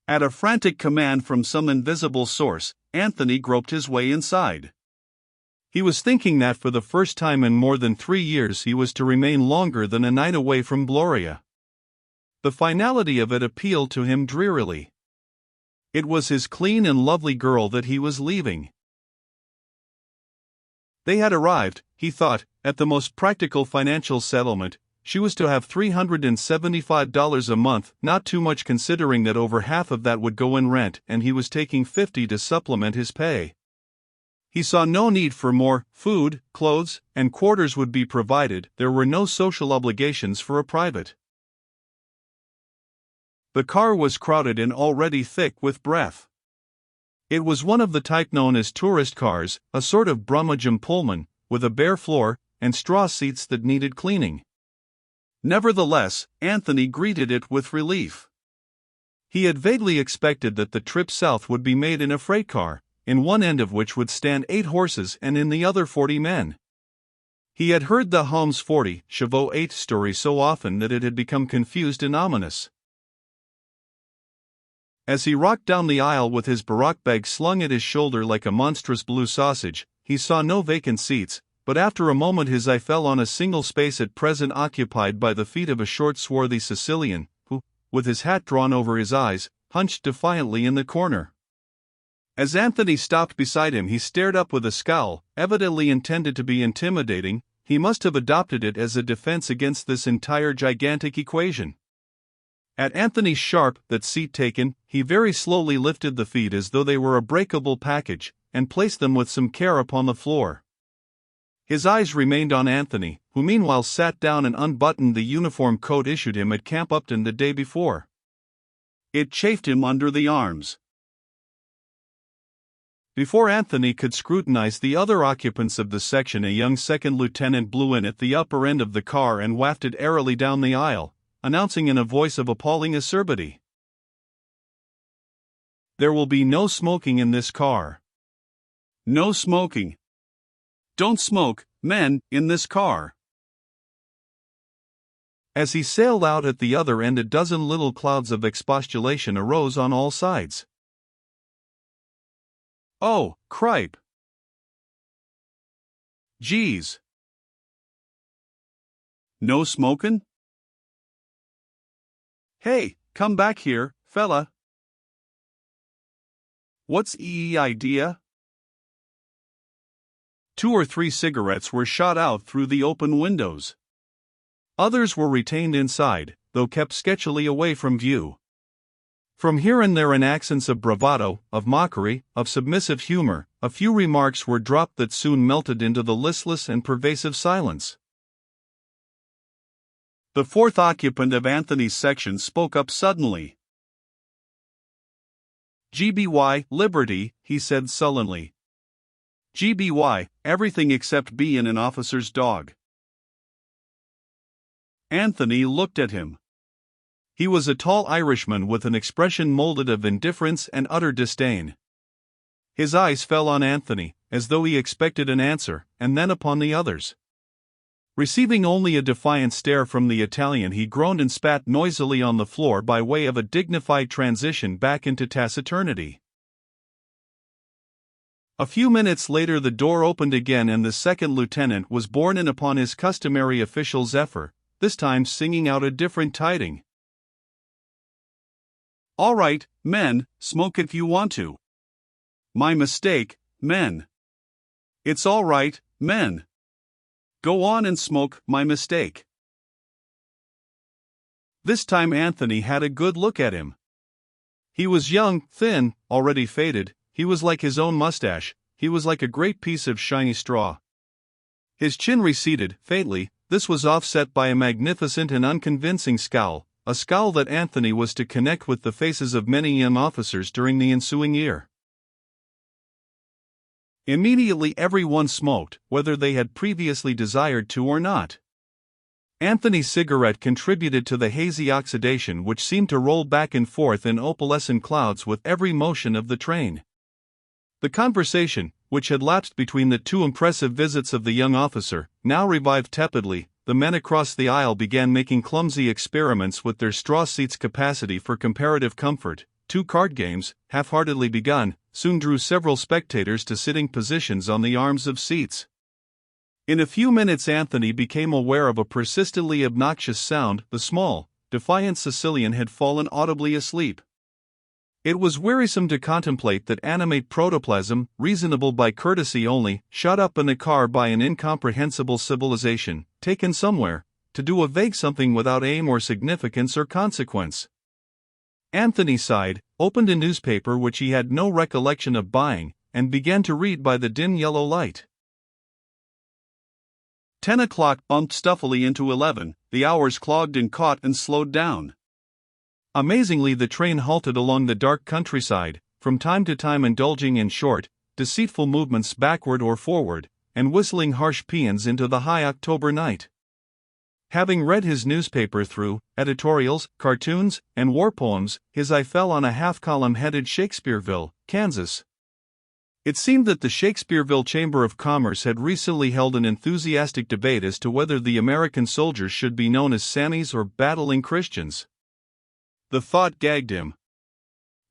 At a frantic command from some invisible source, Anthony groped his way inside. He was thinking that for the first time in more than 3 years he was to remain longer than a night away from Gloria. The finality of it appealed to him drearily. It was his clean and lovely girl that he was leaving. They had arrived, he thought, at the most practical financial settlement. She was to have $375 a month, not too much considering that over half of that would go in rent and he was taking $50 to supplement his pay. He saw no need for more. Food, clothes, and quarters would be provided. There were no social obligations for a private. The car was crowded and already thick with breath. It was one of the type known as tourist cars, a sort of Brummagem Pullman, with a bare floor and straw seats that needed cleaning. Nevertheless, Anthony greeted it with relief. He had vaguely expected that the trip south would be made in a freight car, in one end of which would stand 8 horses and in the other 40 men. He had heard the Holmes 40 Chevaux 8 story so often that it had become confused and ominous. As he rocked down the aisle with his barack bag slung at his shoulder like a monstrous blue sausage, he saw no vacant seats, but after a moment his eye fell on a single space at present occupied by the feet of a short swarthy Sicilian, who, with his hat drawn over his eyes, hunched defiantly in the corner. As Anthony stopped beside him he stared up with a scowl, evidently intended to be intimidating. He must have adopted it as a defense against this entire gigantic equation. At Anthony's sharp "that seat taken," he very slowly lifted the feet as though they were a breakable package, and placed them with some care upon the floor. His eyes remained on Anthony, who meanwhile sat down and unbuttoned the uniform coat issued him at Camp Upton the day before. It chafed him under the arms. Before Anthony could scrutinize the other occupants of the section, a young second lieutenant blew in at the upper end of the car and wafted airily down the aisle, announcing in a voice of appalling acerbity, "There will be no smoking in this car. No smoking. Don't smoke, men, in this car." As he sailed out at the other end, a dozen little clouds of expostulation arose on all sides. "Oh, cripe! Geez! No smokin'? Hey, come back here, fella! What's idea?" 2 or 3 cigarettes were shot out through the open windows. Others were retained inside, though kept sketchily away from view. From here and there, in accents of bravado, of mockery, of submissive humor, a few remarks were dropped that soon melted into the listless and pervasive silence. The 4th occupant of Anthony's section spoke up suddenly. "GBY, Liberty," he said sullenly. "GBY, everything except bein' an officer's dog." Anthony looked at him. He was a tall Irishman with an expression molded of indifference and utter disdain. His eyes fell on Anthony, as though he expected an answer, and then upon the others. Receiving only a defiant stare from the Italian, he groaned and spat noisily on the floor by way of a dignified transition back into taciturnity. A few minutes later the door opened again and the second lieutenant was borne in upon his customary official zephyr, this time singing out a different tiding. "All right, men, smoke if you want to. My mistake, men. It's all right, men. Go on and smoke, my mistake." This time Anthony had a good look at him. He was young, thin, already faded. He was like his own mustache. He was like a great piece of shiny straw. His chin receded, faintly. This was offset by a magnificent and unconvincing scowl, a scowl that Anthony was to connect with the faces of many young officers during the ensuing year. Immediately everyone smoked, whether they had previously desired to or not. Anthony's cigarette contributed to the hazy oxidation which seemed to roll back and forth in opalescent clouds with every motion of the train. The conversation, which had lapsed between the 2 impressive visits of the young officer, now revived tepidly. The men across the aisle began making clumsy experiments with their straw seats' capacity for comparative comfort. two card games, half-heartedly begun, soon drew several spectators to sitting positions on the arms of seats. In a few minutes Anthony became aware of a persistently obnoxious sound. The small, defiant Sicilian had fallen audibly asleep. It was wearisome to contemplate that animate protoplasm, reasonable by courtesy only, shot up in a car by an incomprehensible civilization, taken somewhere, to do a vague something without aim or significance or consequence. Anthony sighed, opened a newspaper which he had no recollection of buying, and began to read by the dim yellow light. 10 o'clock bumped stuffily into 11, the hours clogged and caught and slowed down. Amazingly, the train halted along the dark countryside, from time to time indulging in short, deceitful movements backward or forward, and whistling harsh paeans into the high October night. Having read his newspaper through, editorials, cartoons, and war poems, his eye fell on a half-column headed Shakespeareville, Kansas. It seemed that the Shakespeareville Chamber of Commerce had recently held an enthusiastic debate as to whether the American soldiers should be known as Sammies or battling Christians. The thought gagged him.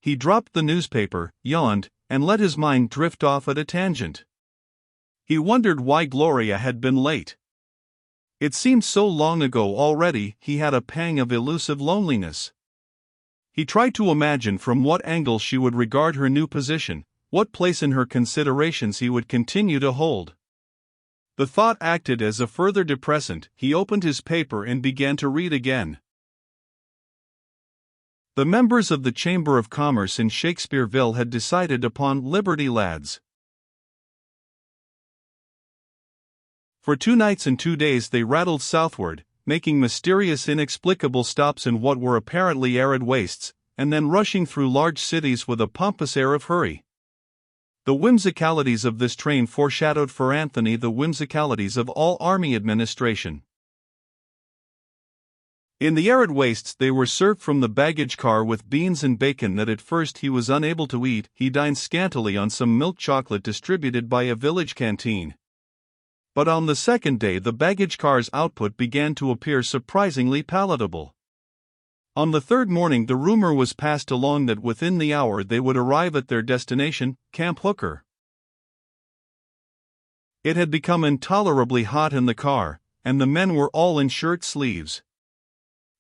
He dropped the newspaper, yawned, and let his mind drift off at a tangent. He wondered why Gloria had been late. It seemed so long ago already. He had a pang of elusive loneliness. He tried to imagine from what angle she would regard her new position, what place in her considerations he would continue to hold. The thought acted as a further depressant. He opened his paper and began to read again. The members of the Chamber of Commerce in Shakespeareville had decided upon Liberty Lads. For 2 nights and 2 days they rattled southward, making mysterious inexplicable stops in what were apparently arid wastes, and then rushing through large cities with a pompous air of hurry. The whimsicalities of this train foreshadowed for Anthony the whimsicalities of all army administration. In the arid wastes they were served from the baggage car with beans and bacon that at first he was unable to eat. He dined scantily on some milk chocolate distributed by a village canteen. But on the second day the baggage car's output began to appear surprisingly palatable. On the third morning the rumor was passed along that within the hour they would arrive at their destination, Camp Hooker. It had become intolerably hot in the car, and the men were all in shirt sleeves.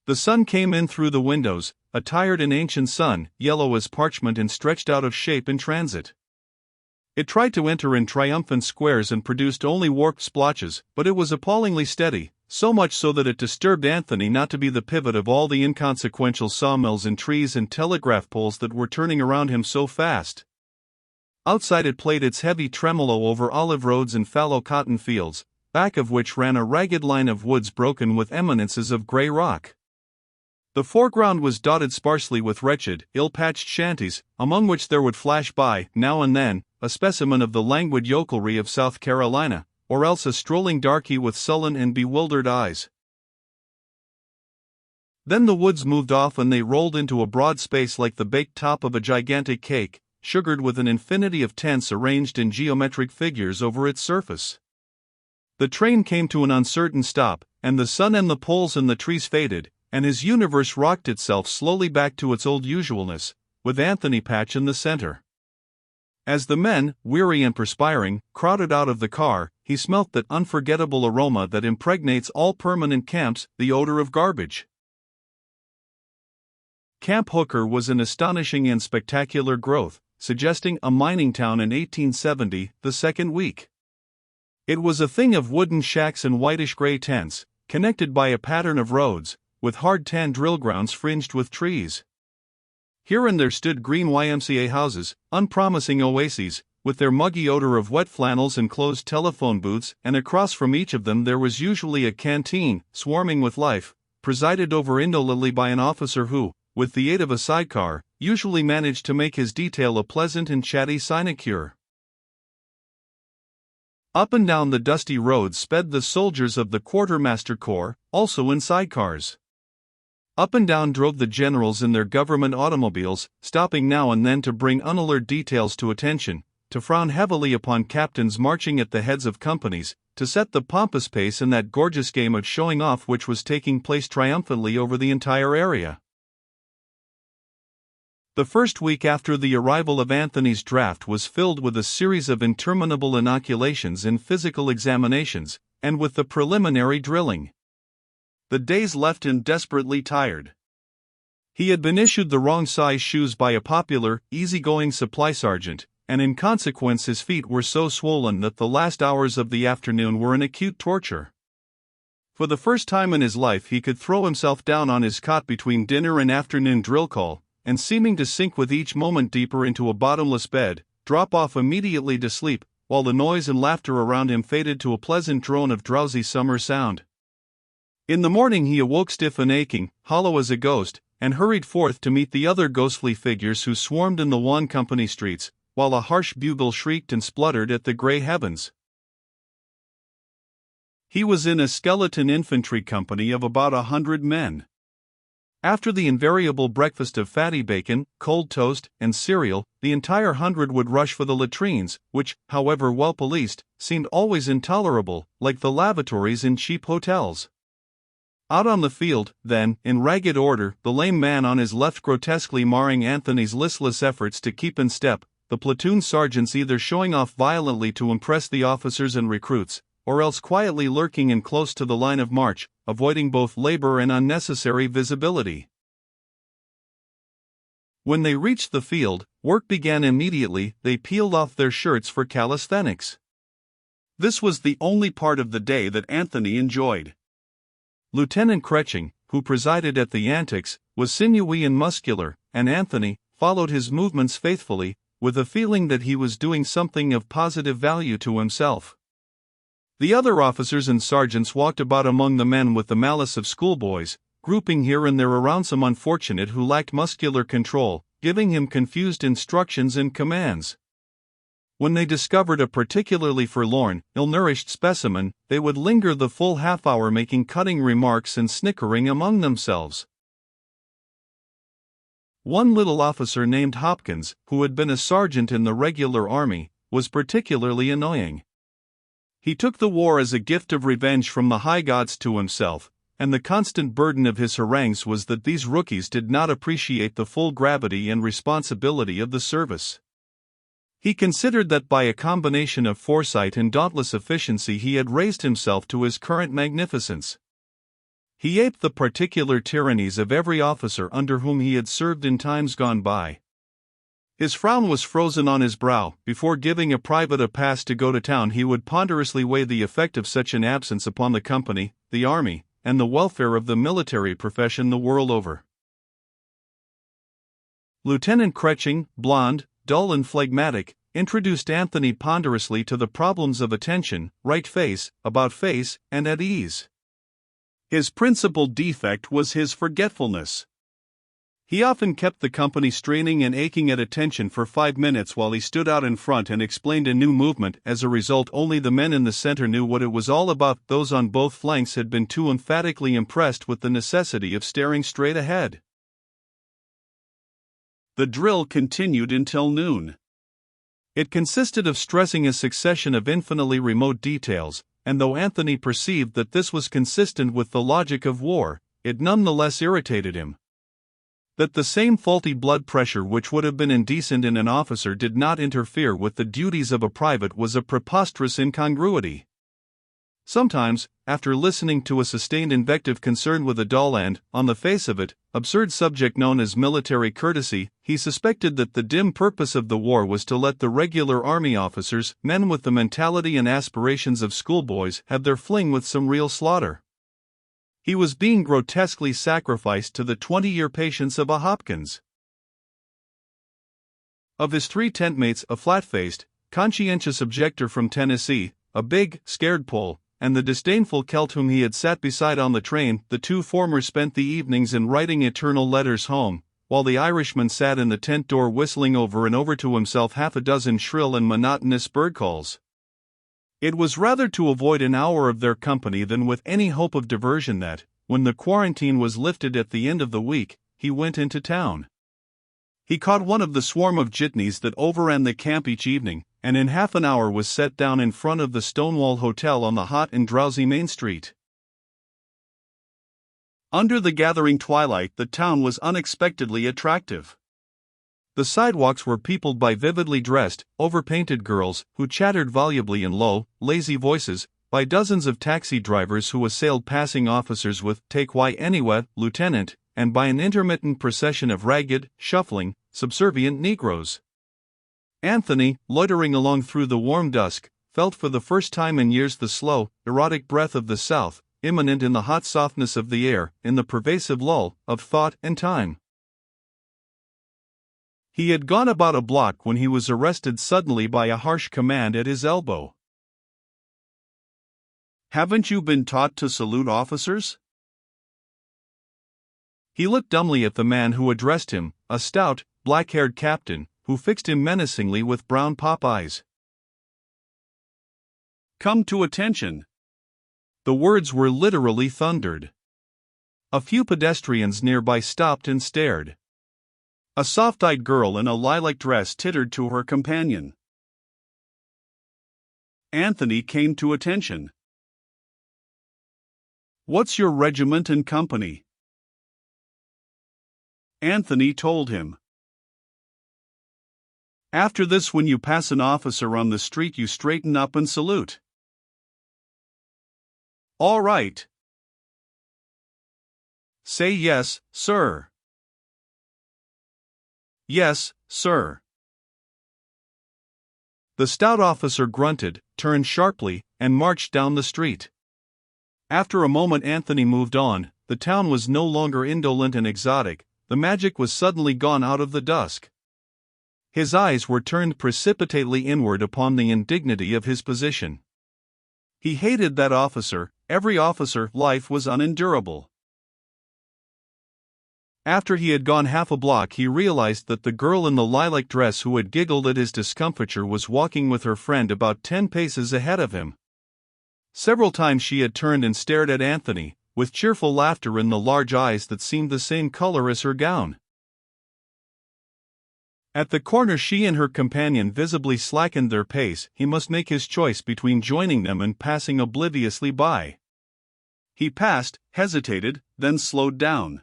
The sun came in through the windows, a tired and ancient sun, yellow as parchment and stretched out of shape in transit. It tried to enter in triumphant squares and produced only warped splotches, but it was appallingly steady, so much so that it disturbed Anthony not to be the pivot of all the inconsequential sawmills and trees and telegraph poles that were turning around him so fast. Outside it played its heavy tremolo over olive roads and fallow cotton fields, back of which ran a ragged line of woods broken with eminences of gray rock. The foreground was dotted sparsely with wretched, ill-patched shanties, among which there would flash by, now and then, a specimen of the languid yokelry of South Carolina, or else a strolling darky with sullen and bewildered eyes. Then the woods moved off and they rolled into a broad space like the baked top of a gigantic cake, sugared with an infinity of tents arranged in geometric figures over its surface. The train came to an uncertain stop, and the sun and the poles and the trees faded, and his universe rocked itself slowly back to its old usualness, with Anthony Patch in the center. As the men, weary and perspiring, crowded out of the car, he smelt that unforgettable aroma that impregnates all permanent camps, the odor of garbage. Camp Hooker was an astonishing and spectacular growth, suggesting a mining town in 1870, the second week. It was a thing of wooden shacks and whitish-gray tents, connected by a pattern of roads, with hard-tan drill grounds fringed with trees. Here and there stood green YMCA houses, unpromising oases, with their muggy odor of wet flannels and closed telephone booths, and across from each of them there was usually a canteen, swarming with life, presided over indolently by an officer who, with the aid of a sidecar, usually managed to make his detail a pleasant and chatty sinecure. Up and down the dusty roads sped the soldiers of the Quartermaster Corps, also in sidecars. Up and down drove the generals in their government automobiles, stopping now and then to bring unalert details to attention, to frown heavily upon captains marching at the heads of companies, to set the pompous pace in that gorgeous game of showing off which was taking place triumphantly over the entire area. The first week after the arrival of Anthony's draft was filled with a series of interminable inoculations and physical examinations, and with the preliminary drilling. The days left him desperately tired. He had been issued the wrong size shoes by a popular, easygoing supply sergeant, and in consequence his feet were so swollen that the last hours of the afternoon were an acute torture. For the first time in his life he could throw himself down on his cot between dinner and afternoon drill call, and seeming to sink with each moment deeper into a bottomless bed, drop off immediately to sleep, while the noise and laughter around him faded to a pleasant drone of drowsy summer sound. In the morning he awoke stiff and aching, hollow as a ghost, and hurried forth to meet the other ghostly figures who swarmed in the wan company streets, while a harsh bugle shrieked and spluttered at the grey heavens. He was in a skeleton infantry company of about 100 men. After the invariable breakfast of fatty bacon, cold toast, and cereal, the entire 100 would rush for the latrines, which, however well policed, seemed always intolerable, like the lavatories in cheap hotels. Out on the field, then, in ragged order, the lame man on his left grotesquely marring Anthony's listless efforts to keep in step, the platoon sergeants either showing off violently to impress the officers and recruits, or else quietly lurking in close to the line of march, avoiding both labor and unnecessary visibility. When they reached the field, work began immediately. They peeled off their shirts for calisthenics. This was the only part of the day that Anthony enjoyed. Lieutenant Kretching, who presided at the antics, was sinewy and muscular, and Anthony followed his movements faithfully, with a feeling that he was doing something of positive value to himself. The other officers and sergeants walked about among the men with the malice of schoolboys, grouping here and there around some unfortunate who lacked muscular control, giving him confused instructions and commands. When they discovered a particularly forlorn, ill-nourished specimen, they would linger the full half-hour making cutting remarks and snickering among themselves. One little officer named Hopkins, who had been a sergeant in the regular army, was particularly annoying. He took the war as a gift of revenge from the high gods to himself, and the constant burden of his harangues was that these rookies did not appreciate the full gravity and responsibility of the service. He considered that by a combination of foresight and dauntless efficiency he had raised himself to his current magnificence. He aped the particular tyrannies of every officer under whom he had served in times gone by. His frown was frozen on his brow. Before giving a private a pass to go to town he would ponderously weigh the effect of such an absence upon the company, the army, and the welfare of the military profession the world over. Lieutenant Kretching, blond, dull and phlegmatic, introduced Anthony ponderously to the problems of attention, right face, about face, and at ease. His principal defect was his forgetfulness. He often kept the company straining and aching at attention for 5 minutes while he stood out in front and explained a new movement. As a result, only the men in the center knew what it was all about. Those on both flanks had been too emphatically impressed with the necessity of staring straight ahead. The drill continued until noon. It consisted of stressing a succession of infinitely remote details, and though Anthony perceived that this was consistent with the logic of war, it nonetheless irritated him. That the same faulty blood pressure which would have been indecent in an officer did not interfere with the duties of a private was a preposterous incongruity. Sometimes, after listening to a sustained invective concerned with a dull and, on the face of it, absurd subject known as military courtesy, he suspected that the dim purpose of the war was to let the regular army officers, men with the mentality and aspirations of schoolboys, have their fling with some real slaughter. He was being grotesquely sacrificed to the 20-year patience of a Hopkins. Of his 3 tent mates, a flat-faced, conscientious objector from Tennessee, a big, scared Pole, and the disdainful Celt whom he had sat beside on the train, the 2 former spent the evenings in writing eternal letters home, while the Irishman sat in the tent door whistling over and over to himself half a dozen shrill and monotonous bird calls. It was rather to avoid an hour of their company than with any hope of diversion that, when the quarantine was lifted at the end of the week, he went into town. He caught one of the swarm of jitneys that overran the camp each evening, and in half an hour was set down in front of the Stonewall Hotel on the hot and drowsy Main Street. Under the gathering twilight, the town was unexpectedly attractive. The sidewalks were peopled by vividly dressed, overpainted girls who chattered volubly in low, lazy voices, by dozens of taxi drivers who assailed passing officers with "Take why anyway, Lieutenant," and by an intermittent procession of ragged, shuffling, subservient Negroes. Anthony, loitering along through the warm dusk, felt for the first time in years the slow, erotic breath of the South, immanent in the hot softness of the air, in the pervasive lull of thought and time. He had gone about a block when he was arrested suddenly by a harsh command at his elbow. "Haven't you been taught to salute officers?" He looked dumbly at the man who addressed him, a stout, black-haired captain, who fixed him menacingly with brown pop eyes. "Come to attention." The words were literally thundered. A few pedestrians nearby stopped and stared. A soft-eyed girl in a lilac dress tittered to her companion. Anthony came to attention. "What's your regiment and company?" Anthony told him. "After this, when you pass an officer on the street, you straighten up and salute." "All right." "Say yes, sir." "Yes, sir." The stout officer grunted, turned sharply, and marched down the street. After a moment Anthony moved on. The town was no longer indolent and exotic, the magic was suddenly gone out of the dusk. His eyes were turned precipitately inward upon the indignity of his position. He hated that officer, every officer. Life was unendurable. After he had gone half a block he realized that the girl in the lilac dress who had giggled at his discomfiture was walking with her friend about 10 paces ahead of him. Several times she had turned and stared at Anthony, with cheerful laughter in the large eyes that seemed the same color as her gown. At the corner she and her companion visibly slackened their pace. He must make his choice between joining them and passing obliviously by. He passed, hesitated, then slowed down.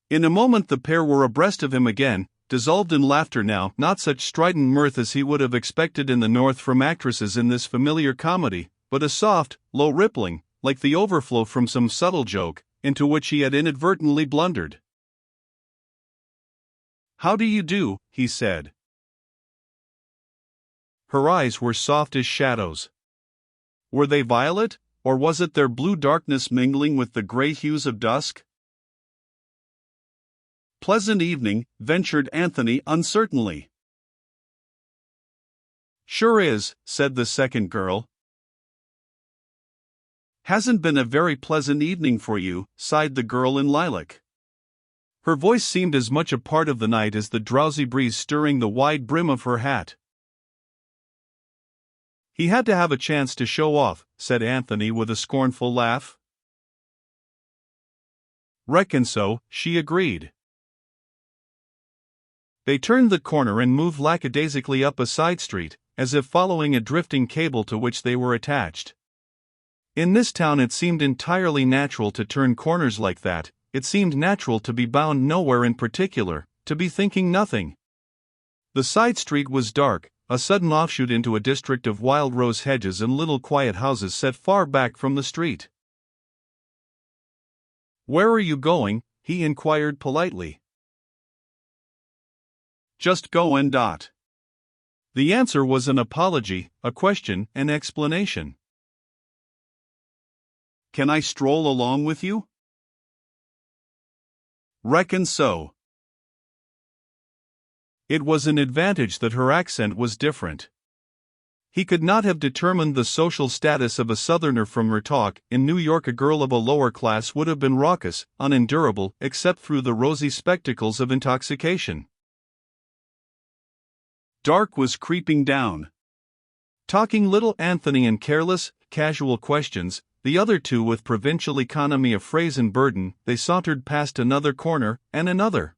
In a moment the pair were abreast of him again, dissolved in laughter now, not such strident mirth as he would have expected in the North from actresses in this familiar comedy, but a soft, low rippling, like the overflow from some subtle joke, into which he had inadvertently blundered. "How do you do?" he said. Her eyes were soft as shadows. Were they violet, or was it their blue darkness mingling with the gray hues of dusk? "Pleasant evening," ventured Anthony uncertainly. "Sure is," said the second girl. "Hasn't been a very pleasant evening for you," sighed the girl in lilac. Her voice seemed as much a part of the night as the drowsy breeze stirring the wide brim of her hat. "He had to have a chance to show off," said Anthony with a scornful laugh. "Reckon so," she agreed. They turned the corner and moved lackadaisically up a side street, as if following a drifting cable to which they were attached. In this town it seemed entirely natural to turn corners like that. It seemed natural to be bound nowhere in particular, to be thinking nothing. The side street was dark, a sudden offshoot into a district of wild rose hedges and little quiet houses set far back from the street. "Where are you going?" he inquired politely. "Just going. The answer was an apology, a question, an explanation. "Can I stroll along with you?" "Reckon so." It was an advantage that her accent was different. He could not have determined the social status of a Southerner from her talk. In New York a girl of a lower class would have been raucous, unendurable, except through the rosy spectacles of intoxication. Dark was creeping down. Talking little Anthony in careless, casual questions, the other two with provincial economy of phrase and burden, they sauntered past another corner, and another.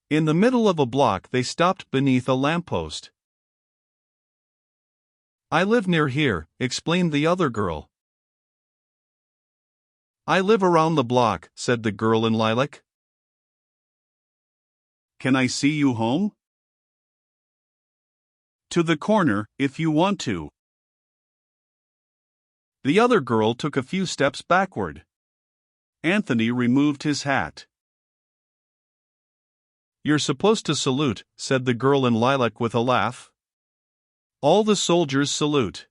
In the middle of a block they stopped beneath a lamppost. "I live near here," explained the other girl. "I live around the block," said the girl in lilac. Can I see you home? To the corner, if you want to. The other girl took a few steps backward. Anthony removed his hat. You're supposed to salute, said the girl in lilac with a laugh. All the soldiers salute.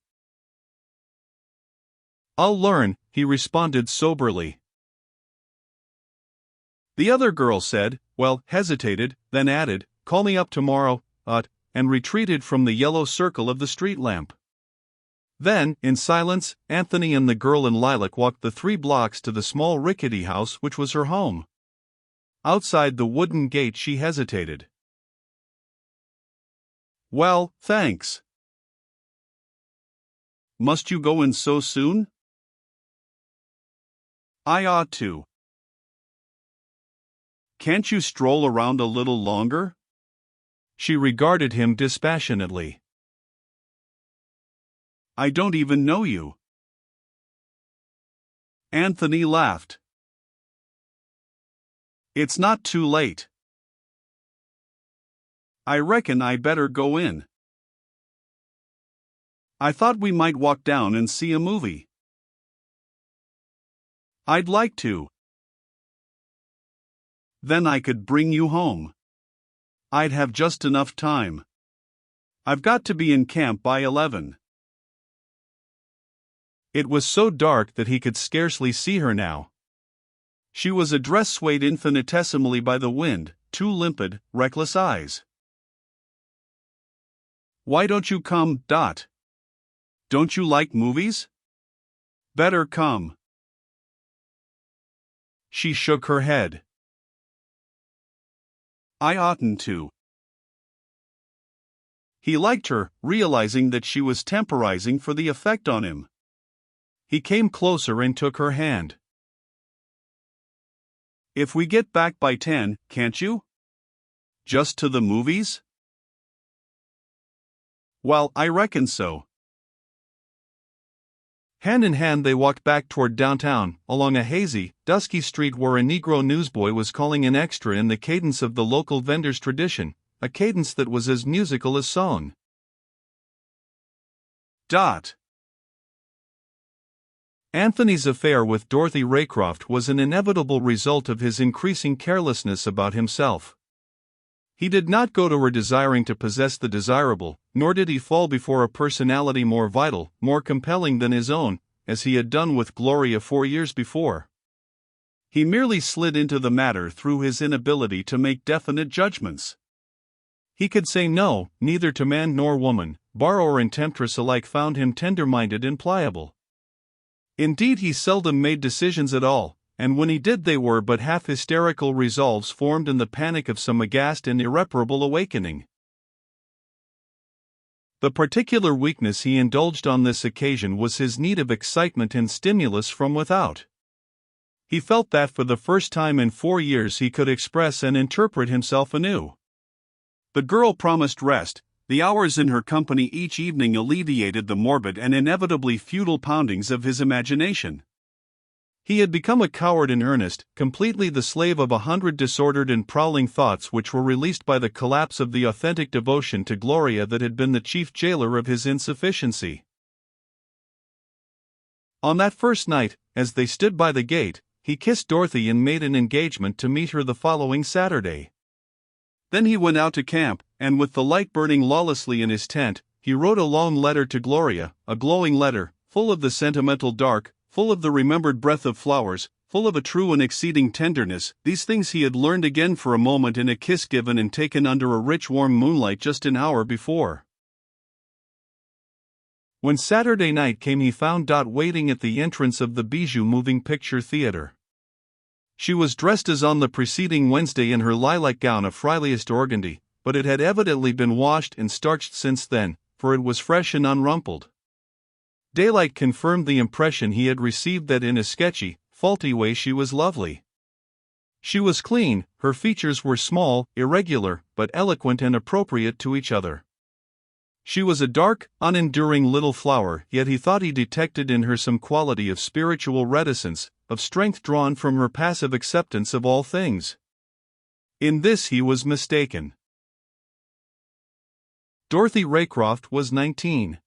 I'll learn, he responded soberly. The other girl said, hesitated, then added, call me up tomorrow, and retreated from the yellow circle of the street lamp. Then, in silence, Anthony and the girl in lilac walked the 3 blocks to the small rickety house which was her home. Outside the wooden gate she hesitated. Well, thanks. Must you go in so soon? I ought to. Can't you stroll around a little longer? She regarded him dispassionately. I don't even know you. Anthony laughed. It's not too late. I reckon I better go in. I thought we might walk down and see a movie. I'd like to. Then I could bring you home. I'd have just enough time. I've got to be in camp by 11. It was so dark that he could scarcely see her now. She was a dress swayed infinitesimally by the wind, 2 limpid, reckless eyes. Why don't you come, Dot? Don't you like movies? Better come. She shook her head. I oughtn't to. He liked her, realizing that she was temporizing for the effect on him. He came closer and took her hand. If we get back by 10, can't you? Just to the movies? Well, I reckon so. Hand in hand they walked back toward downtown, along a hazy, dusky street where a Negro newsboy was calling in extra in the cadence of the local vendor's tradition, a cadence that was as musical as song. Dot. Anthony's affair with Dorothy Raycroft was an inevitable result of his increasing carelessness about himself. He did not go to her desiring to possess the desirable, nor did he fall before a personality more vital, more compelling than his own, as he had done with Gloria 4 years before. He merely slid into the matter through his inability to make definite judgments. He could say no, neither to man nor woman. Borrower and temptress alike found him tender-minded and pliable. Indeed, he seldom made decisions at all, and when he did they were but half-hysterical resolves formed in the panic of some aghast and irreparable awakening. The particular weakness he indulged on this occasion was his need of excitement and stimulus from without. He felt that for the first time in 4 years he could express and interpret himself anew. The girl promised rest. The hours in her company each evening alleviated the morbid and inevitably futile poundings of his imagination. He had become a coward in earnest, completely the slave of 100 disordered and prowling thoughts which were released by the collapse of the authentic devotion to Gloria that had been the chief jailer of his insufficiency. On that first night, as they stood by the gate, he kissed Dorothy and made an engagement to meet her the following Saturday. Then he went out to camp, and with the light burning lawlessly in his tent, he wrote a long letter to Gloria, a glowing letter, full of the sentimental dark, full of the remembered breath of flowers, full of a true and exceeding tenderness. These things he had learned again for a moment in a kiss given and taken under a rich warm moonlight just an hour before. When Saturday night came he found Dot waiting at the entrance of the Bijou Moving Picture Theater. She was dressed as on the preceding Wednesday in her lilac gown of frieliest organdy, but it had evidently been washed and starched since then, for it was fresh and unrumpled. Daylight confirmed the impression he had received that in a sketchy, faulty way she was lovely. She was clean, her features were small, irregular, but eloquent and appropriate to each other. She was a dark, unenduring little flower, yet he thought he detected in her some quality of spiritual reticence, of strength drawn from her passive acceptance of all things. In this he was mistaken. Dorothy Raycroft was 19.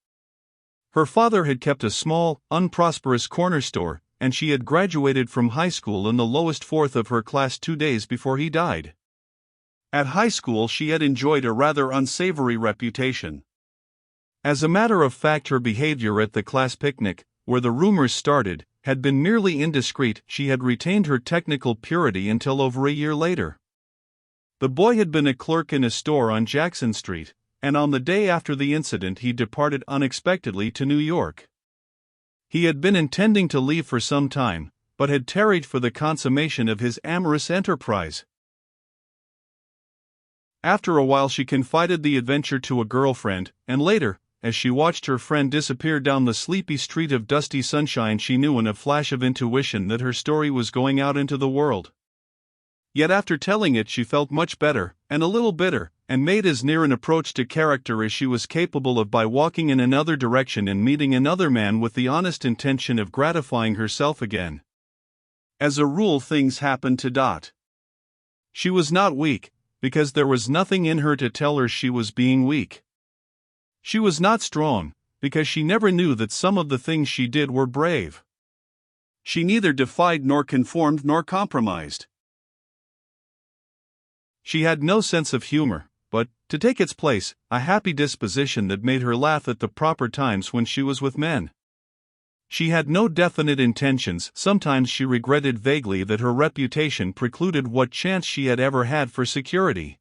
Her father had kept a small, unprosperous corner store, and she had graduated from high school in the lowest fourth of her class 2 days before he died. At high school she had enjoyed a rather unsavory reputation. As a matter of fact, her behavior at the class picnic, where the rumors started, had been merely indiscreet. She had retained her technical purity until over a year later. The boy had been a clerk in a store on Jackson Street, and on the day after the incident he departed unexpectedly to New York. He had been intending to leave for some time, but had tarried for the consummation of his amorous enterprise. After a while she confided the adventure to a girlfriend, and later, as she watched her friend disappear down the sleepy street of dusty sunshine, she knew in a flash of intuition that her story was going out into the world. Yet after telling it she felt much better, and a little bitter, and made as near an approach to character as she was capable of by walking in another direction and meeting another man with the honest intention of gratifying herself again. As a rule, things happened to Dot. She was not weak, because there was nothing in her to tell her she was being weak. She was not strong, because she never knew that some of the things she did were brave. She neither defied nor conformed nor compromised. She had no sense of humor, but, to take its place, a happy disposition that made her laugh at the proper times when she was with men. She had no definite intentions. Sometimes she regretted vaguely that her reputation precluded what chance she had ever had for security.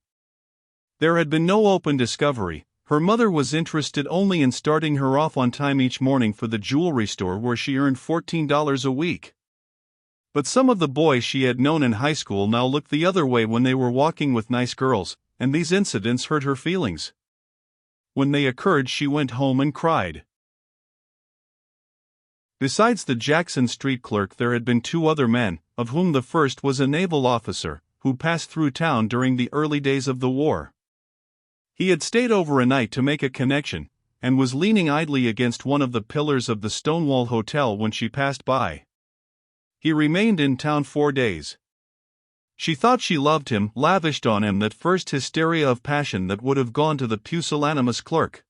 There had been no open discovery. Her mother was interested only in starting her off on time each morning for the jewelry store where she earned $14 a week. But some of the boys she had known in high school now looked the other way when they were walking with nice girls, and these incidents hurt her feelings. When they occurred, she went home and cried. Besides the Jackson Street clerk, there had been 2 other men, of whom the first was a naval officer, who passed through town during the early days of the war. He had stayed over a night to make a connection, and was leaning idly against one of the pillars of the Stonewall Hotel when she passed by. He remained in town 4 days. She thought she loved him, lavished on him that first hysteria of passion that would have gone to the pusillanimous clerk.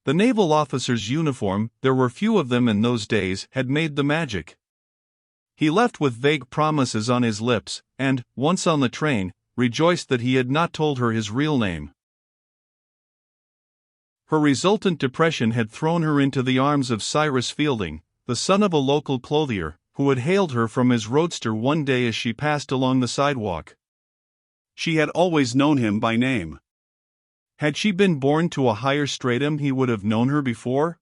The naval officer's uniform, there were few of them in those days, had made the magic. He left with vague promises on his lips, and, once on the train, rejoiced that he had not told her his real name. Her resultant depression had thrown her into the arms of Cyrus Fielding, the son of a local clothier, who had hailed her from his roadster one day as she passed along the sidewalk. She had always known him by name. Had she been born to a higher stratum, he would have known her before?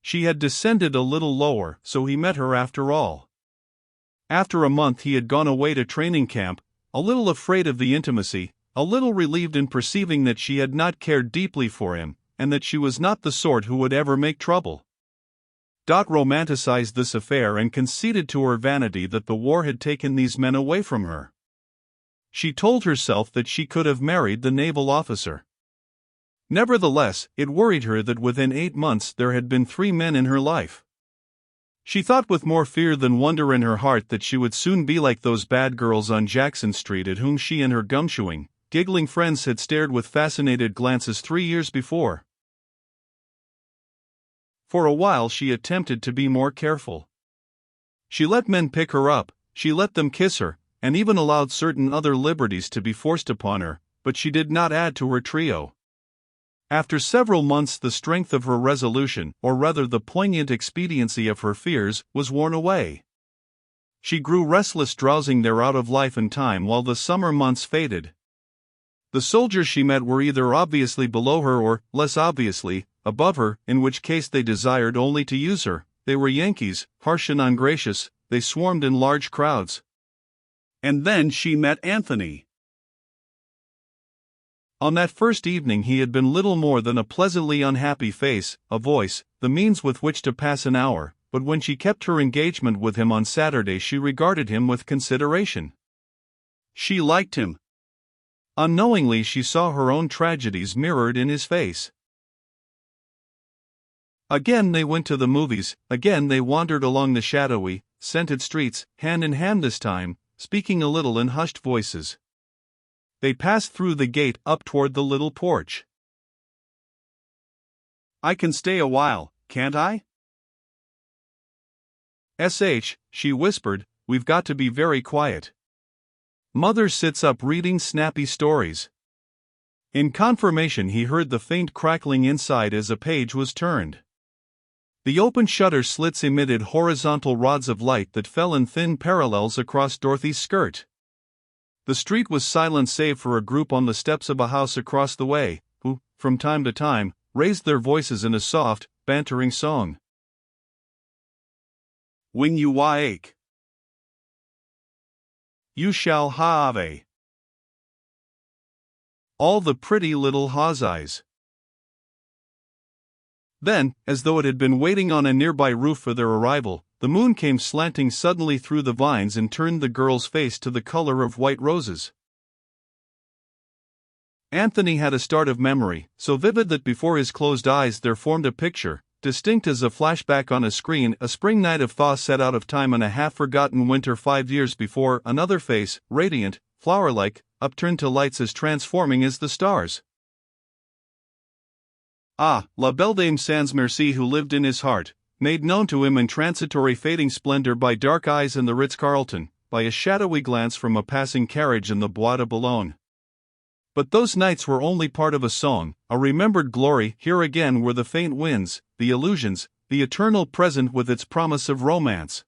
She had descended a little lower, so he met her after all. After a month he had gone away to training camp, a little afraid of the intimacy, a little relieved in perceiving that she had not cared deeply for him, and that she was not the sort who would ever make trouble. Dot romanticized this affair and conceded to her vanity that the war had taken these men away from her. She told herself that she could have married the naval officer. Nevertheless, it worried her that within 8 months there had been 3 men in her life. She thought with more fear than wonder in her heart that she would soon be like those bad girls on Jackson Street at whom she and her gumshoeing, giggling friends had stared with fascinated glances 3 years before. For a while she attempted to be more careful. She let men pick her up, she let them kiss her, and even allowed certain other liberties to be forced upon her, but she did not add to her trio. After several months the strength of her resolution, or rather the poignant expediency of her fears, was worn away. She grew restless drowsing there out of life and time while the summer months faded. The soldiers she met were either obviously below her or, less obviously, above her, in which case they desired only to use her. They were Yankees, harsh and ungracious, they swarmed in large crowds. And then she met Anthony. On that first evening he had been little more than a pleasantly unhappy face, a voice, the means with which to pass an hour, but when she kept her engagement with him on Saturday she regarded him with consideration. She liked him. Unknowingly she saw her own tragedies mirrored in his face. Again they went to the movies, again they wandered along the shadowy, scented streets, hand in hand this time, speaking a little in hushed voices. They passed through the gate up toward the little porch. "I can stay a while, can't I?" She whispered, "we've got to be very quiet. Mother sits up reading snappy stories." In confirmation, he heard the faint crackling inside as a page was turned. The open shutter slits emitted horizontal rods of light that fell in thin parallels across Dorothy's skirt. The street was silent save for a group on the steps of a house across the way, who, from time to time, raised their voices in a soft, bantering song. "When you ache, you shall have all the pretty little Hawseyes." Then, as though it had been waiting on a nearby roof for their arrival, the moon came slanting suddenly through the vines and turned the girl's face to the color of white roses. Anthony had a start of memory, so vivid that before his closed eyes there formed a picture, distinct as a flashback on a screen, a spring night of thaw set out of time and a half-forgotten winter 5 years before, another face, radiant, flower-like, upturned to lights as transforming as the stars. La belle dame sans merci who lived in his heart, made known to him in transitory fading splendor by dark eyes in the Ritz-Carlton, by a shadowy glance from a passing carriage in the Bois de Boulogne. But those nights were only part of a song, a remembered glory. Here again were the faint winds, the illusions, the eternal present with its promise of romance.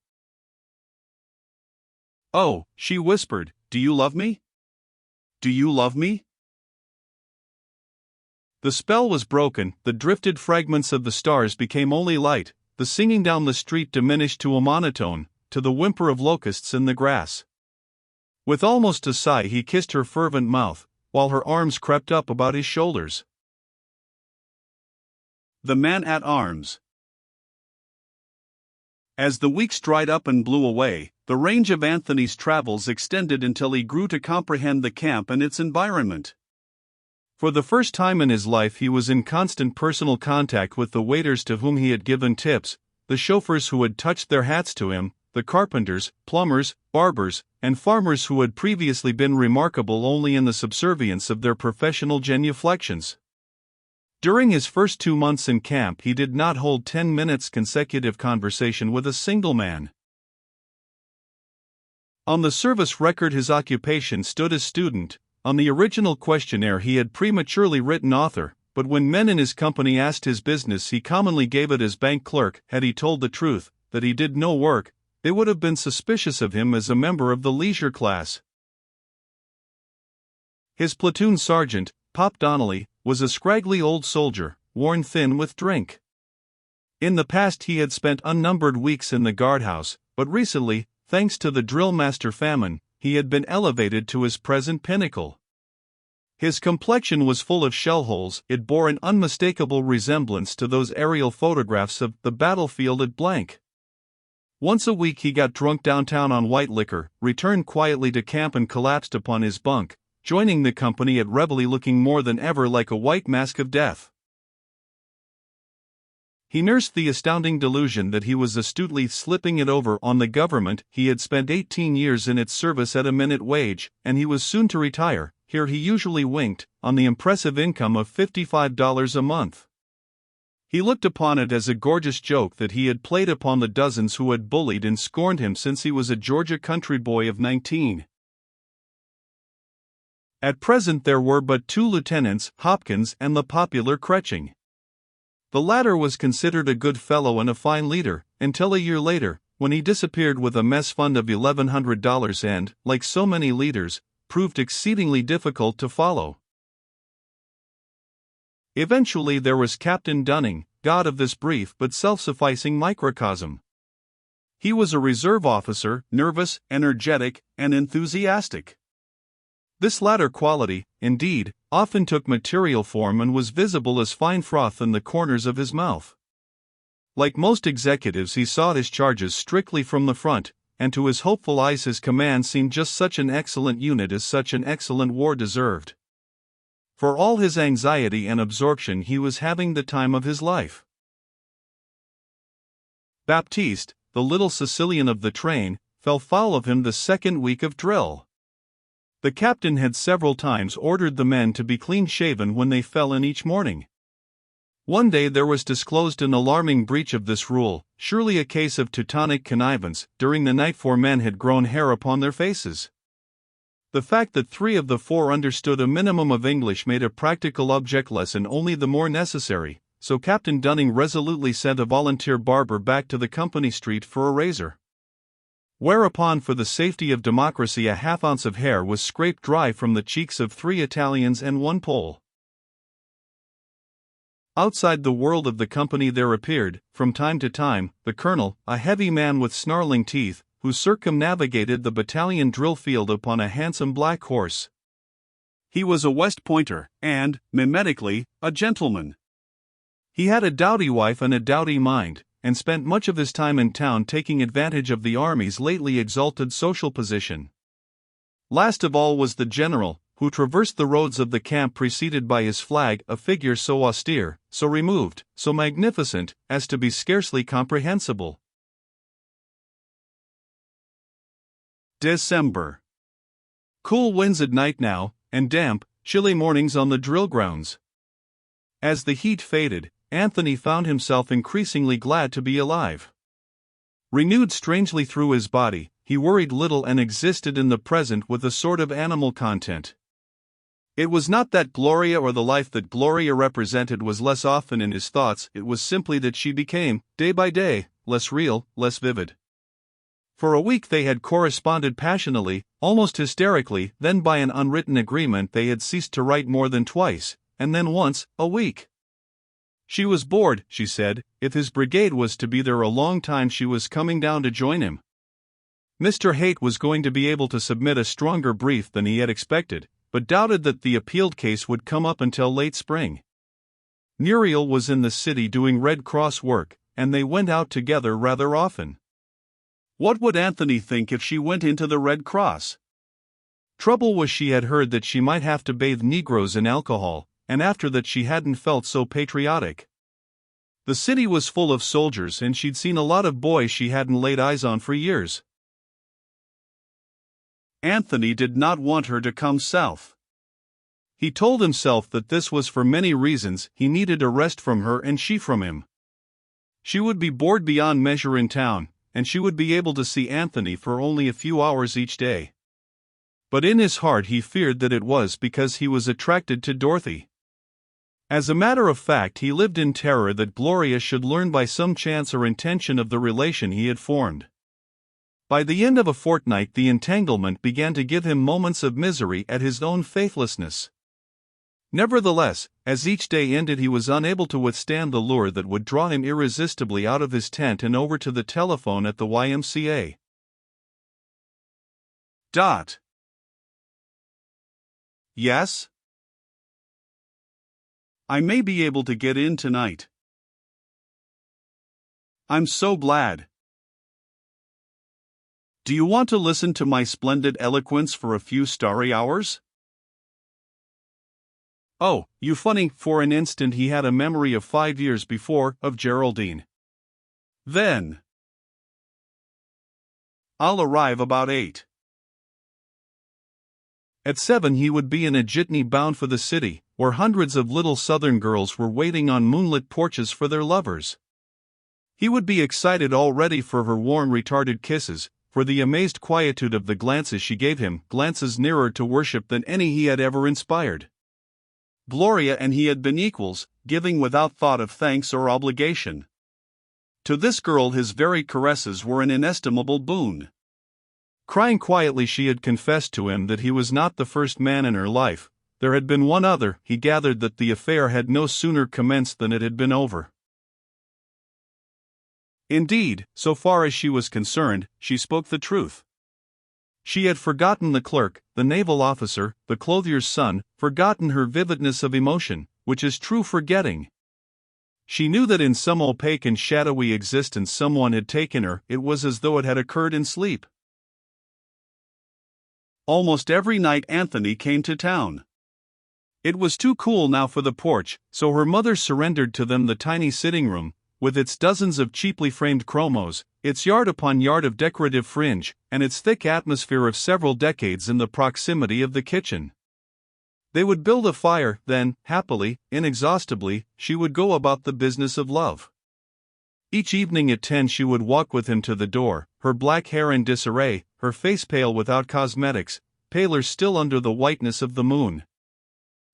"Oh," she whispered, "do you love me? Do you love me?" The spell was broken, the drifted fragments of the stars became only light, the singing down the street diminished to a monotone, to the whimper of locusts in the grass. With almost a sigh he kissed her fervent mouth, while her arms crept up about his shoulders. The Man at Arms. As the weeks dried up and blew away, the range of Anthony's travels extended until he grew to comprehend the camp and its environment. For the first time in his life he was in constant personal contact with the waiters to whom he had given tips, the chauffeurs who had touched their hats to him, the carpenters, plumbers, barbers, and farmers who had previously been remarkable only in the subservience of their professional genuflections. During his first 2 months in camp he did not hold 10 minutes consecutive conversation with a single man. On the service record his occupation stood as student. On the original questionnaire he had prematurely written author, but when men in his company asked his business he commonly gave it as bank clerk. Had he told the truth, that he did no work, they would have been suspicious of him as a member of the leisure class. His platoon sergeant, Pop Donnelly, was a scraggly old soldier, worn thin with drink. In the past he had spent unnumbered weeks in the guardhouse, but recently, thanks to the drill master famine, he had been elevated to his present pinnacle. His complexion was full of shell holes. It bore an unmistakable resemblance to those aerial photographs of the battlefield at blank. Once a week he got drunk downtown on white liquor, returned quietly to camp and collapsed upon his bunk, joining the company at reveille looking more than ever like a white mask of death. He nursed the astounding delusion that he was astutely slipping it over on the government. He had spent 18 years in its service at a minute wage, and he was soon to retire. Here he usually winked, on the impressive income of $55 a month. He looked upon it as a gorgeous joke that he had played upon the dozens who had bullied and scorned him since he was a Georgia country boy of 19. At present there were but 2 lieutenants, Hopkins and the popular Kretching. The latter was considered a good fellow and a fine leader, until a year later, when he disappeared with a mess fund of $1,100 and, like so many leaders, proved exceedingly difficult to follow. Eventually there was Captain Dunning, god of this brief but self-sufficing microcosm. He was a reserve officer, nervous, energetic, and enthusiastic. This latter quality, indeed, often took material form and was visible as fine froth in the corners of his mouth. Like most executives he sought his charges strictly from the front, and to his hopeful eyes his command seemed just such an excellent unit as such an excellent war deserved. For all his anxiety and absorption he was having the time of his life. Baptiste, the little Sicilian of the train, fell foul of him the second week of drill. The captain had several times ordered the men to be clean-shaven when they fell in each morning. One day there was disclosed an alarming breach of this rule, surely a case of Teutonic connivance. During the night 4 men had grown hair upon their faces. The fact that 3 of the 4 understood a minimum of English made a practical object lesson only the more necessary, so Captain Dunning resolutely sent a volunteer barber back to the company street for a razor. Whereupon, for the safety of democracy, a half-ounce of hair was scraped dry from the cheeks of 3 Italians and 1 Pole. Outside the world of the company there appeared, from time to time, the colonel, a heavy man with snarling teeth, who circumnavigated the battalion drill field upon a handsome black horse. He was a West Pointer, and, mimetically, a gentleman. He had a doughty wife and a doughty mind, and spent much of his time in town taking advantage of the army's lately exalted social position. Last of all was the general, who traversed the roads of the camp preceded by his flag, a figure so austere, so removed, so magnificent, as to be scarcely comprehensible. December. Cool winds at night now, and damp, chilly mornings on the drill grounds. As the heat faded, Anthony found himself increasingly glad to be alive. Renewed strangely through his body, he worried little and existed in the present with a sort of animal content. It was not that Gloria or the life that Gloria represented was less often in his thoughts, it was simply that she became, day by day, less real, less vivid. For a week they had corresponded passionately, almost hysterically, then by an unwritten agreement they had ceased to write more than twice, and then once a week. She was bored, she said. If his brigade was to be there a long time she was coming down to join him. Mr. Haight was going to be able to submit a stronger brief than he had expected, but doubted that the appealed case would come up until late spring. Muriel was in the city doing Red Cross work, and they went out together rather often. What would Anthony think if she went into the Red Cross? Trouble was she had heard that she might have to bathe Negroes in alcohol, and after that she hadn't felt so patriotic. The city was full of soldiers and she'd seen a lot of boys she hadn't laid eyes on for years. Anthony did not want her to come south. He told himself that this was for many reasons. He needed a rest from her and she from him. She would be bored beyond measure in town, and she would be able to see Anthony for only a few hours each day. But in his heart he feared that it was because he was attracted to Dorothy. As a matter of fact, he lived in terror that Gloria should learn by some chance or intention of the relation he had formed. By the end of a fortnight the entanglement began to give him moments of misery at his own faithlessness. Nevertheless, as each day ended he was unable to withstand the lure that would draw him irresistibly out of his tent and over to the telephone at the YMCA. Yes? I may be able to get in tonight. I'm so glad. Do you want to listen to my splendid eloquence for a few starry hours? Oh, you funny. For an instant he had a memory of 5 years before, of Geraldine. Then. I'll arrive about 8. At 7 he would be in a jitney bound for the city, where hundreds of little southern girls were waiting on moonlit porches for their lovers. He would be excited already for her warm retarded kisses, for the amazed quietude of the glances she gave him, glances nearer to worship than any he had ever inspired. Gloria and he had been equals, giving without thought of thanks or obligation. To this girl his very caresses were an inestimable boon. Crying quietly she had confessed to him that he was not the first man in her life. There had been one other. He gathered that the affair had no sooner commenced than it had been over. Indeed, so far as she was concerned, she spoke the truth. She had forgotten the clerk, the naval officer, the clothier's son, forgotten her vividness of emotion, which is true forgetting. She knew that in some opaque and shadowy existence someone had taken her. It was as though it had occurred in sleep. Almost every night Anthony came to town. It was too cool now for the porch, so her mother surrendered to them the tiny sitting room, with its dozens of cheaply framed chromos, its yard upon yard of decorative fringe, and its thick atmosphere of several decades in the proximity of the kitchen. They would build a fire, then, happily, inexhaustibly, she would go about the business of love. Each evening at 10 she would walk with him to the door, her black hair in disarray, her face pale without cosmetics, paler still under the whiteness of the moon.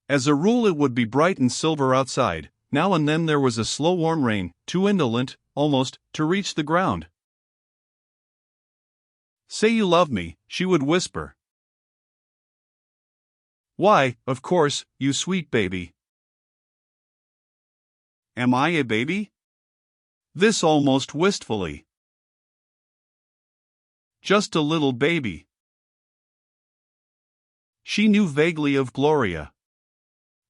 As a rule it would be bright and silver outside. Now and then there was a slow warm rain, too indolent, almost, to reach the ground. "Say you love me," she would whisper. "Why, of course, you sweet baby." "Am I a baby?" This almost wistfully. "Just a little baby." She knew vaguely of Gloria.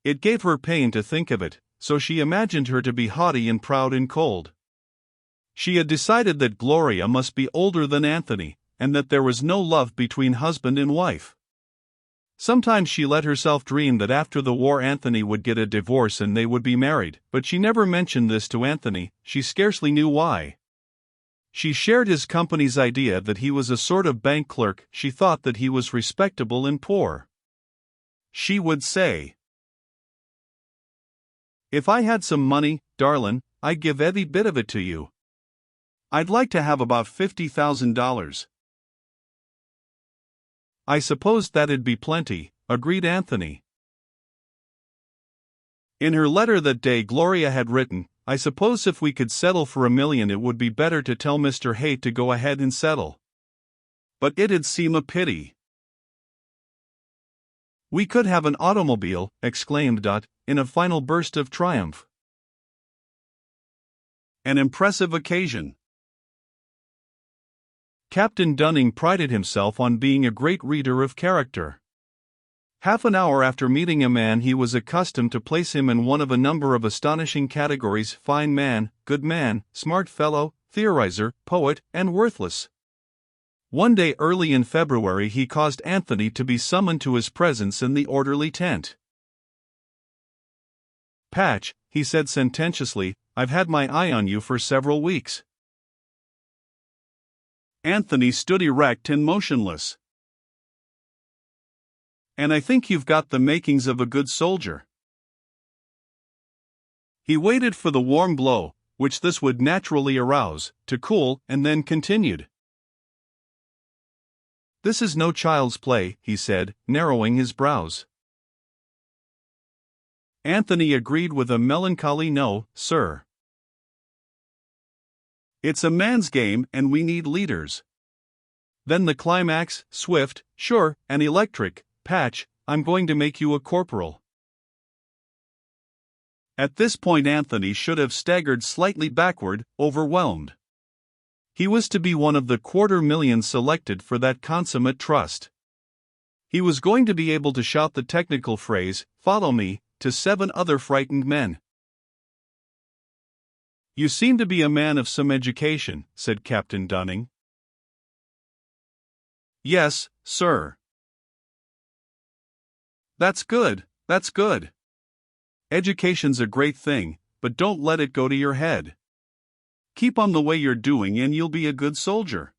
It gave her pain to think of it, so she imagined her to be haughty and proud and cold. She had decided that Gloria must be older than Anthony, and that there was no love between husband and wife. Sometimes she let herself dream that after the war Anthony would get a divorce and they would be married, but she never mentioned this to Anthony, she scarcely knew why. She shared his company's idea that he was a sort of bank clerk, she thought that he was respectable and poor. She would say, "If I had some money, darlin', I'd give every bit of it to you. I'd like to have about $50,000. "I suppose that'd be plenty," agreed Anthony. In her letter that day Gloria had written, "I suppose if we could settle for $1 million it would be better to tell Mr. Haight to go ahead and settle. But it'd seem a pity." "We could have an automobile," exclaimed Dot, in a final burst of triumph. An impressive occasion. Captain Dunning prided himself on being a great reader of character. Half an hour after meeting a man he was accustomed to place him in one of a number of astonishing categories: fine man, good man, smart fellow, theorizer, poet, and worthless. One day early in February he caused Anthony to be summoned to his presence in the orderly tent. "Patch," he said sententiously, "I've had my eye on you for several weeks." Anthony stood erect and motionless. "And I think you've got the makings of a good soldier." He waited for the warm blow, which this would naturally arouse, to cool, and then continued. "This is no child's play," he said, narrowing his brows. Anthony agreed with a melancholy "No, sir." "It's a man's game, and we need leaders." Then the climax, swift, sure, and electric: "Patch, I'm going to make you a corporal." At this point Anthony should have staggered slightly backward, overwhelmed. He was to be one of the 250,000 selected for that consummate trust. He was going to be able to shout the technical phrase, "Follow me," to 7 other frightened men. "You seem to be a man of some education," said Captain Dunning. "Yes, sir." That's good, that's good. Education's a great thing, but don't let it go to your head. Keep on the way you're doing and you'll be a good soldier."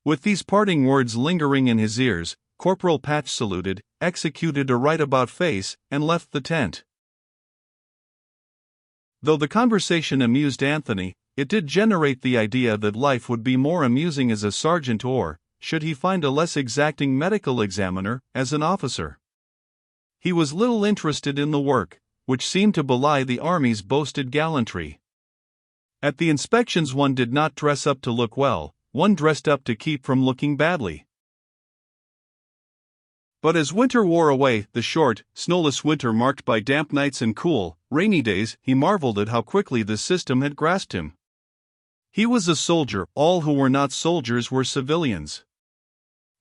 With these parting words lingering in his ears, Corporal Patch saluted, executed a right-about face, and left the tent. Though the conversation amused Anthony, it did generate the idea that life would be more amusing as a sergeant or, should he find a less exacting medical examiner, as an officer. He was little interested in the work, which seemed to belie the Army's boasted gallantry. At the inspections one did not dress up to look well, one dressed up to keep from looking badly. But as winter wore away, the short, snowless winter marked by damp nights and cool, rainy days, he marveled at how quickly the system had grasped him. He was a soldier, all who were not soldiers were civilians.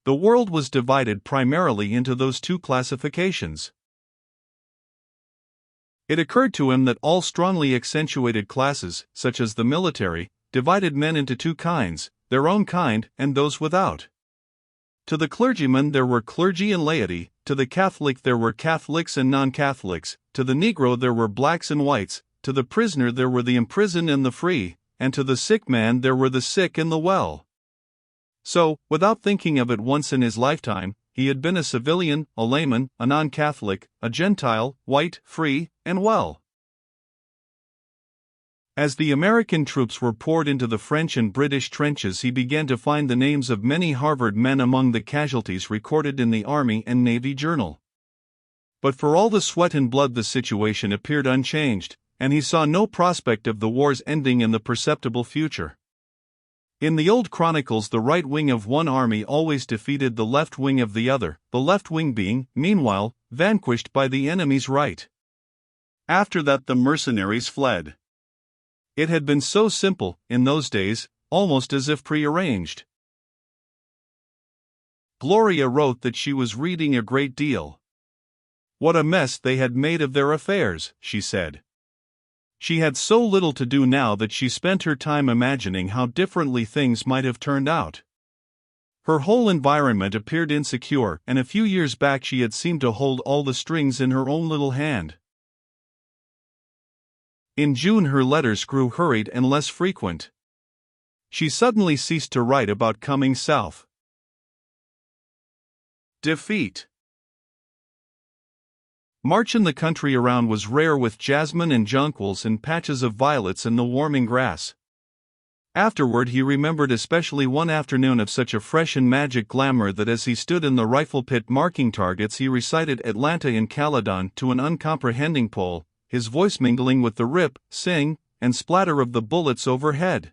The world was divided primarily into those two classifications. It occurred to him that all strongly accentuated classes, such as the military, divided men into two kinds, their own kind and those without. To the clergyman there were clergy and laity, to the Catholic there were Catholics and non-Catholics, to the Negro there were blacks and whites, to the prisoner there were the imprisoned and the free, and to the sick man there were the sick and the well. So, without thinking of it once in his lifetime, he had been a civilian, a layman, a non-Catholic, a Gentile, white, free, and well. As the American troops were poured into the French and British trenches, he began to find the names of many Harvard men among the casualties recorded in the Army and Navy Journal. But for all the sweat and blood, the situation appeared unchanged, and he saw no prospect of the war's ending in the perceptible future. In the old chronicles, the right wing of one army always defeated the left wing of the other, the left wing being, meanwhile, vanquished by the enemy's right. After that, the mercenaries fled. It had been so simple, in those days, almost as if prearranged. Gloria wrote that she was reading a great deal. What a mess they had made of their affairs, she said. She had so little to do now that she spent her time imagining how differently things might have turned out. Her whole environment appeared insecure, and a few years back she had seemed to hold all the strings in her own little hand. In June her letters grew hurried and less frequent. She suddenly ceased to write about coming south. Defeat. March in the country around was rare, with jasmine and jonquils and patches of violets in the warming grass. Afterward he remembered especially one afternoon of such a fresh and magic glamour that as he stood in the rifle pit marking targets he recited Atlanta in Caledon to an uncomprehending Pole, his voice mingling with the rip, sing, and splatter of the bullets overhead.